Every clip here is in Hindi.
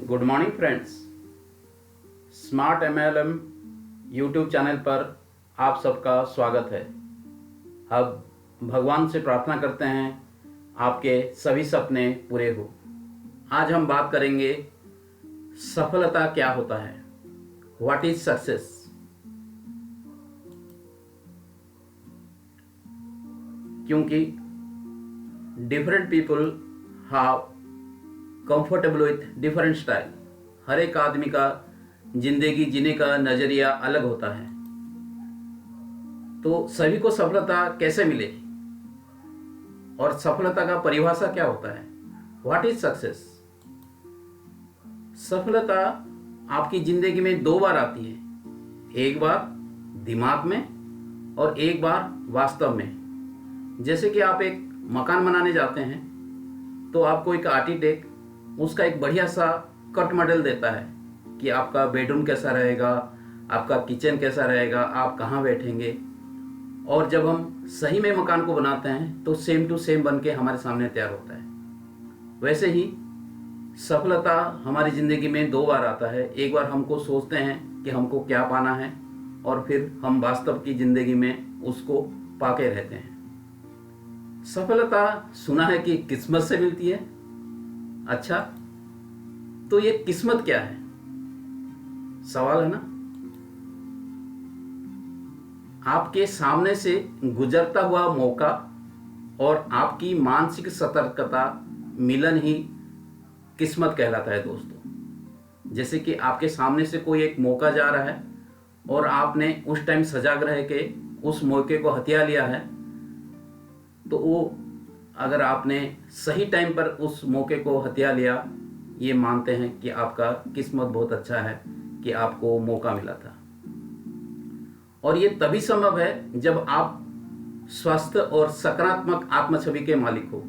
Good morning friends. Smart MLM YouTube channel पर आप सबका स्वागत है। अब भगवान से प्रार्थना करते हैं आपके सभी सपने पूरे हो। आज हम बात करेंगे सफलता क्या होता है, व्हाट इज सक्सेस। क्योंकि different people have comfortable with different style. हर एक आदमी का जिंदगी जीने का नजरिया अलग होता है। तो सभी को सफलता कैसे मिले और सफलता का परिभाषा क्या होता है, व्हाट इज सक्सेस। सफलता आपकी जिंदगी में दो बार आती है, एक बार दिमाग में और एक बार वास्तव में। जैसे कि आप एक मकान बनाने जाते हैं तो आपको एक आर्किटेक्ट उसका एक बढ़िया सा कट मॉडल देता है कि आपका बेडरूम कैसा रहेगा, आपका किचन कैसा रहेगा, आप कहाँ बैठेंगे। और जब हम सही में मकान को बनाते हैं तो सेम टू सेम बन के हमारे सामने तैयार होता है। वैसे ही सफलता हमारी ज़िंदगी में दो बार आता है। एक बार हमको सोचते हैं कि हमको क्या पाना है और फिर हम वास्तव की ज़िंदगी में उसको पाके रहते हैं। सफलता सुना है कि किस्मत से मिलती है। अच्छा, तो ये किस्मत क्या है, सवाल है ना। आपके सामने से गुजरता हुआ मौका और आपकी मानसिक सतर्कता मिलन ही किस्मत कहलाता है दोस्तों। जैसे कि आपके सामने से कोई एक मौका जा रहा है और आपने उस टाइम सजग रह के उस मौके को हथिया लिया है, तो वो अगर आपने सही टाइम पर उस मौके को हथिया लिया, ये मानते हैं कि आपका किस्मत बहुत अच्छा है कि आपको मौका मिला था। और ये तभी संभव है जब आप स्वस्थ और सकारात्मक आत्मछवि के मालिक हो।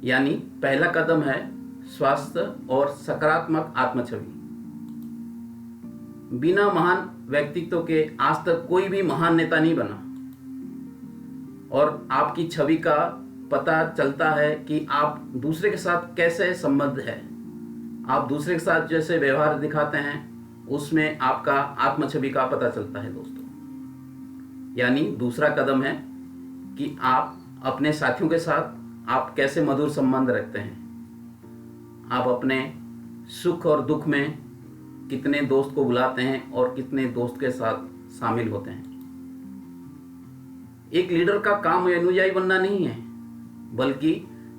यानी पहला कदम है स्वस्थ और सकारात्मक आत्मछवि। बिना महान व्यक्तित्व के आज तक कोई भी महान नेता नहीं बना। और आपकी छवि का पता चलता है कि आप दूसरे के साथ कैसे संबंध है। आप दूसरे के साथ जैसे व्यवहार दिखाते हैं उसमें आपका आत्मछवि का पता चलता है दोस्तों। यानी दूसरा कदम है कि आप अपने साथियों के साथ आप कैसे मधुर संबंध रखते हैं। आप अपने सुख और दुख में कितने दोस्त को बुलाते हैं और कितने दोस्त के साथ शामिल होते हैं। एक लीडर का काम अनुयायी बनना नहीं है, बल्कि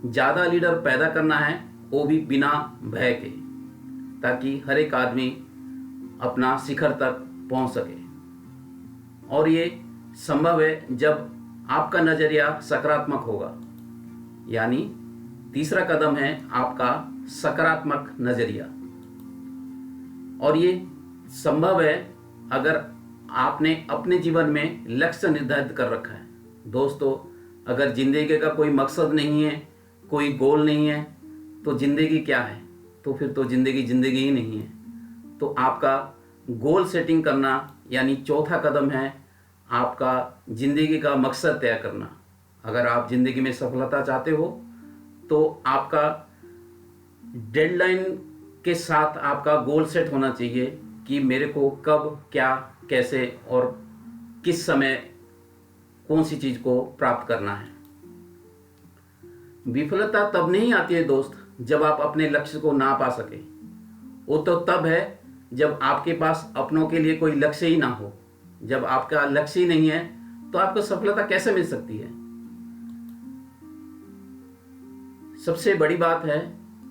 ज़्यादा लीडर पैदा करना है, वो भी बिना भय के, ताकि हर एक आदमी अपना शिखर तक पहुंच सके। और ये संभव है जब आपका नज़रिया सकारात्मक होगा। यानी तीसरा कदम है आपका सकारात्मक नज़रिया। और ये संभव है अगर आपने अपने जीवन में लक्ष्य निर्धारित कर रखा है। दोस्तों, अगर ज़िंदगी का कोई मकसद नहीं है, कोई गोल नहीं है, तो ज़िंदगी क्या है? तो फिर तो ज़िंदगी ही नहीं है। तो आपका गोल सेटिंग करना यानी चौथा कदम है आपका ज़िंदगी का मकसद तय करना। अगर आप ज़िंदगी में सफलता चाहते हो तो आपका डेडलाइन के साथ आपका गोल सेट होना चाहिए कि मेरे को कब, क्या, कैसे और किस समय कौन सी चीज़ को प्राप्त करना है। विफलता तब नहीं आती है दोस्त जब आप अपने लक्ष्य को ना पा सके। वो तो तब है जब आपके पास अपनों के लिए कोई लक्ष्य ही ना हो। जब आपका लक्ष्य ही नहीं है तो आपको सफलता कैसे मिल सकती है। सबसे बड़ी बात है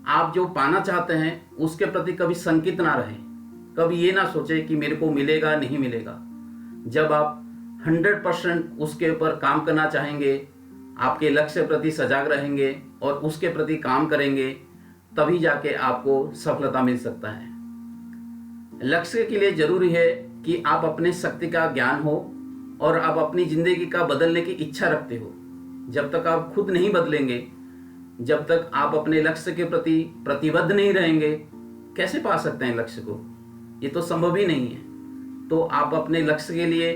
आप जो पाना चाहते हैं उसके प्रति कभी संकित ना रहे। कभी ये ना सोचे कि मेरे को मिलेगा नहीं मिलेगा। जब आप 100% उसके ऊपर काम करना चाहेंगे, आपके लक्ष्य प्रति सजग रहेंगे और उसके प्रति काम करेंगे, तभी जाके आपको सफलता मिल सकता है। लक्ष्य के लिए जरूरी है कि आप अपने शक्ति का ज्ञान हो और आप अपनी ज़िंदगी का बदलने की इच्छा रखते हो। जब तक आप खुद नहीं बदलेंगे, जब तक आप अपने लक्ष्य के प्रति प्रतिबद्ध नहीं रहेंगे, कैसे पा सकते हैं लक्ष्य को? ये तो संभव ही नहीं है। तो आप अपने लक्ष्य के लिए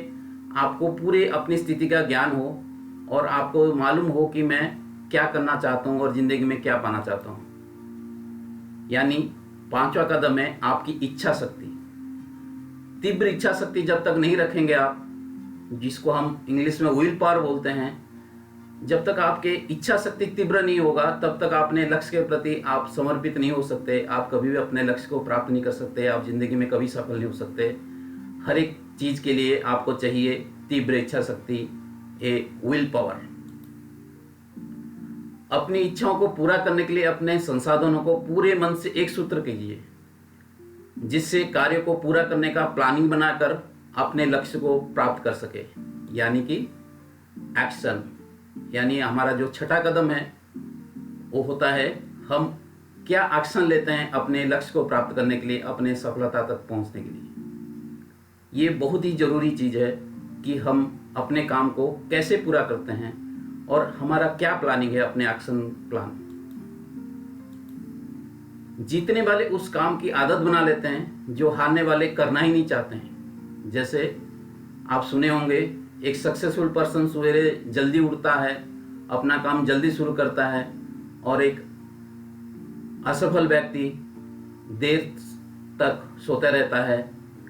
आपको पूरे अपनी स्थिति का ज्ञान हो और आपको मालूम हो कि मैं क्या करना चाहता हूँ और ज़िंदगी में क्या पाना चाहता हूँ। यानी पांचवा कदम है आपकी इच्छा शक्ति। तीव्र इच्छा शक्ति जब तक नहीं रखेंगे आप, जिसको हम इंग्लिश में विल पावर बोलते हैं, जब तक आपके इच्छा शक्ति तीव्र नहीं होगा तब तक अपने लक्ष्य के प्रति आप समर्पित नहीं हो सकते। आप कभी भी अपने लक्ष्य को प्राप्त नहीं कर सकते। आप जिंदगी में कभी सफल नहीं हो सकते। हर एक चीज के लिए आपको चाहिए तीव्र इच्छा शक्ति, ए विल पावर। अपनी इच्छाओं को पूरा करने के लिए अपने संसाधनों को पूरे मन से एक सूत्र कीजिए, जिससे कार्य को पूरा करने का प्लानिंग बनाकर अपने लक्ष्य को प्राप्त कर सके, यानी कि एक्शन। यानी हमारा जो छठा कदम है वो होता है हम क्या एक्शन लेते हैं अपने लक्ष्य को प्राप्त करने के लिए, अपने सफलता तक पहुंचने के लिए। ये बहुत ही जरूरी चीज है कि हम अपने काम को कैसे पूरा करते हैं और हमारा क्या प्लानिंग है, अपने एक्शन प्लान। जीतने वाले उस काम की आदत बना लेते हैं जो हारने वाले करना ही नहीं चाहते हैं। जैसे आप सुने होंगे, एक सक्सेसफुल पर्सन सवेरे जल्दी उठता है, अपना काम जल्दी शुरू करता है, और एक असफल व्यक्ति देर तक सोता रहता है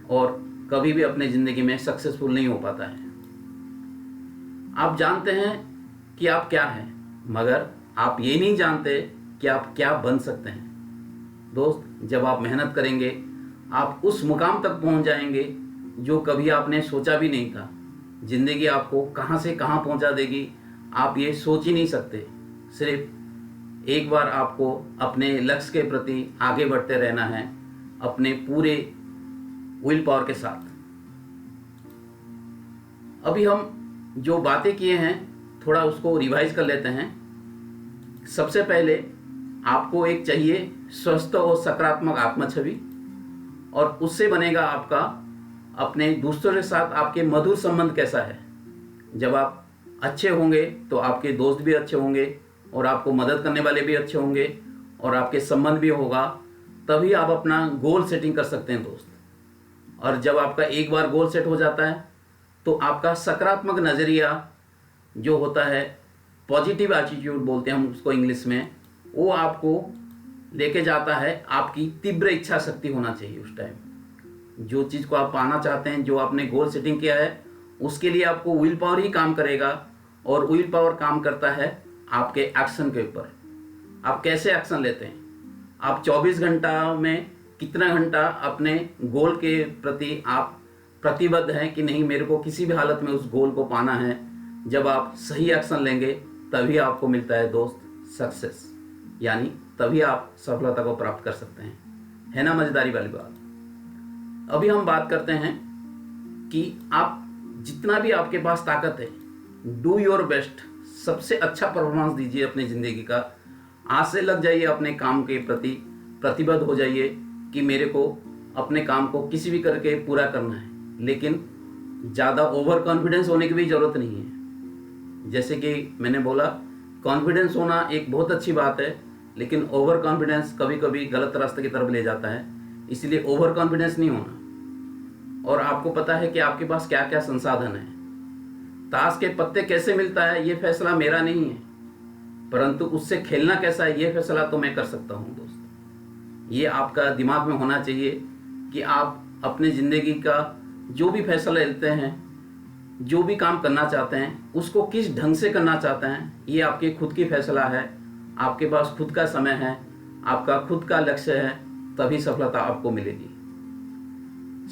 और कभी भी अपने जिंदगी में सक्सेसफुल नहीं हो पाता है। आप जानते हैं कि आप क्या हैं, मगर आप ये नहीं जानते कि आप क्या बन सकते हैं। दोस्त, जब आप मेहनत करेंगे आप उस मुकाम तक पहुंच जाएंगे जो कभी आपने सोचा भी नहीं था। जिंदगी आपको कहां से कहां पहुंचा देगी आप ये सोच ही नहीं सकते। सिर्फ एक बार आपको अपने लक्ष्य के प्रति आगे बढ़ते रहना है, अपने पूरे विल पावर के साथ। अभी हम जो बातें किए हैं थोड़ा उसको रिवाइज कर लेते हैं। सबसे पहले आपको एक चाहिए स्वस्थ और सकारात्मक आत्म छवि, और उससे बनेगा आपका अपने दूसरों के साथ आपके मधुर संबंध कैसा है। जब आप अच्छे होंगे तो आपके दोस्त भी अच्छे होंगे और आपको मदद करने वाले भी अच्छे होंगे और आपके संबंध भी होगा, तभी आप अपना गोल सेटिंग कर सकते हैं दोस्त। और जब आपका एक बार गोल सेट हो जाता है तो आपका सकारात्मक नज़रिया जो होता है, पॉजिटिव एटीट्यूड बोलते हैं हम उसको इंग्लिश में, वो आपको लेके जाता है। आपकी तीव्र इच्छा शक्ति होना चाहिए उस टाइम। जो चीज़ को आप पाना चाहते हैं, जो आपने गोल सेटिंग किया है, उसके लिए आपको विल पावर ही काम करेगा, और विल पावर काम करता है आपके एक्शन के ऊपर। आप कैसे एक्शन लेते हैं, आप 24 घंटा में कितना घंटा अपने गोल के प्रति आप प्रतिबद्ध हैं कि नहीं, मेरे को किसी भी हालत में उस गोल को पाना है। जब आप सही एक्शन लेंगे तभी आपको मिलता है दोस्त सक्सेस, यानी तभी आप सफलता को प्राप्त कर सकते हैं। है ना मजेदारी वाली बात। अभी हम बात करते हैं कि आप जितना भी आपके पास ताकत है, डू योर बेस्ट, सबसे अच्छा परफॉर्मेंस दीजिए अपनी ज़िंदगी का। आज से लग जाइए अपने काम के प्रति, प्रतिबद्ध हो जाइए कि मेरे को अपने काम को किसी भी करके पूरा करना है। लेकिन ज़्यादा ओवर कॉन्फिडेंस होने की भी ज़रूरत नहीं है। जैसे कि मैंने बोला, कॉन्फिडेंस होना एक बहुत अच्छी बात है, लेकिन ओवर कॉन्फिडेंस कभी कभी गलत रास्ते की तरफ ले जाता है। इसलिए ओवर कॉन्फिडेंस नहीं होना। और आपको पता है कि आपके पास क्या क्या संसाधन है। ताश के पत्ते कैसे मिलता है ये फैसला मेरा नहीं है, परंतु उससे खेलना कैसा है ये फैसला तो मैं कर सकता हूँ दोस्त। ये आपका दिमाग में होना चाहिए कि आप अपने ज़िंदगी का जो भी फैसला लेते हैं, जो भी काम करना चाहते हैं, उसको किस ढंग से करना चाहते हैं, ये आपके खुद की फैसला है। आपके पास खुद का समय है, आपका खुद का लक्ष्य है, तभी सफलता आपको मिलेगी।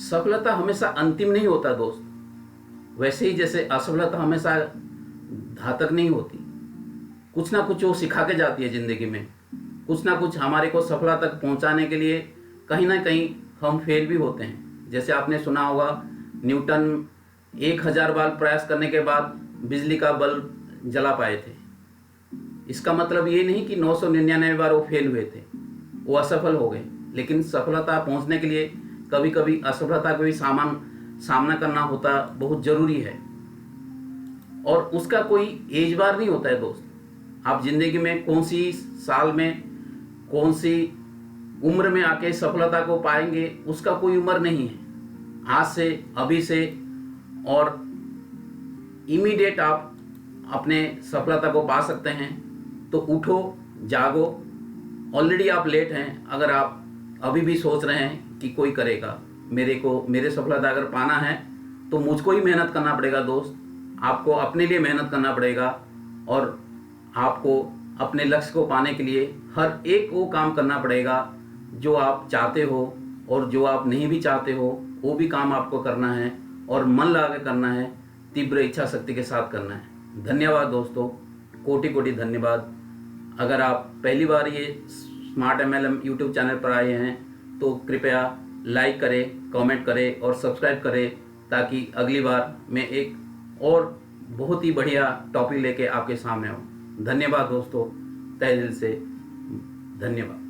सफलता हमेशा अंतिम नहीं होता दोस्त। वैसे ही जैसे असफलता हमेशा घातक नहीं होती, कुछ ना कुछ वो सिखा के जाती है ज़िंदगी में। कुछ ना कुछ हमारे को सफलता तक पहुंचाने के लिए कहीं ना कहीं हम फेल भी होते हैं। जैसे आपने सुना होगा, न्यूटन 1000 बार प्रयास करने के बाद बिजली का बल्ब जला पाए थे। इसका मतलब ये नहीं कि 999 बार वो फेल हुए थे, वो असफल हो गए। लेकिन सफलता पहुंचने के लिए कभी कभी असफलता का भी सामना करना होता बहुत ज़रूरी है, और उसका कोई एज बार नहीं होता है दोस्त। आप जिंदगी में कौन सी साल में, कौन सी उम्र में आके सफलता को पाएंगे, उसका कोई उम्र नहीं है। आज से, अभी से, और इमीडिएट आप अपने सफलता को पा सकते हैं। तो उठो, जागो ऑलरेडी आप लेट हैं, अगर आप अभी भी सोच रहे हैं कि कोई करेगा, मेरे सफलता अगर पाना है तो मुझको ही मेहनत करना पड़ेगा दोस्त। आपको अपने लिए मेहनत करना पड़ेगा और आपको अपने लक्ष्य को पाने के लिए हर एक वो काम करना पड़ेगा जो आप चाहते हो, और जो आप नहीं भी चाहते हो वो भी काम आपको करना है और मन लगा के करना है, तीव्र इच्छा शक्ति के साथ करना है। धन्यवाद दोस्तों, कोटि कोटि धन्यवाद। अगर आप पहली बार ये स्मार्ट MLM यूट्यूब चैनल पर आए हैं तो कृपया लाइक करें, कमेंट करें और सब्सक्राइब करें, ताकि अगली बार मैं एक और बहुत ही बढ़िया टॉपिक लेके आपके सामने आऊँ। धन्यवाद दोस्तों, तहे दिल से धन्यवाद।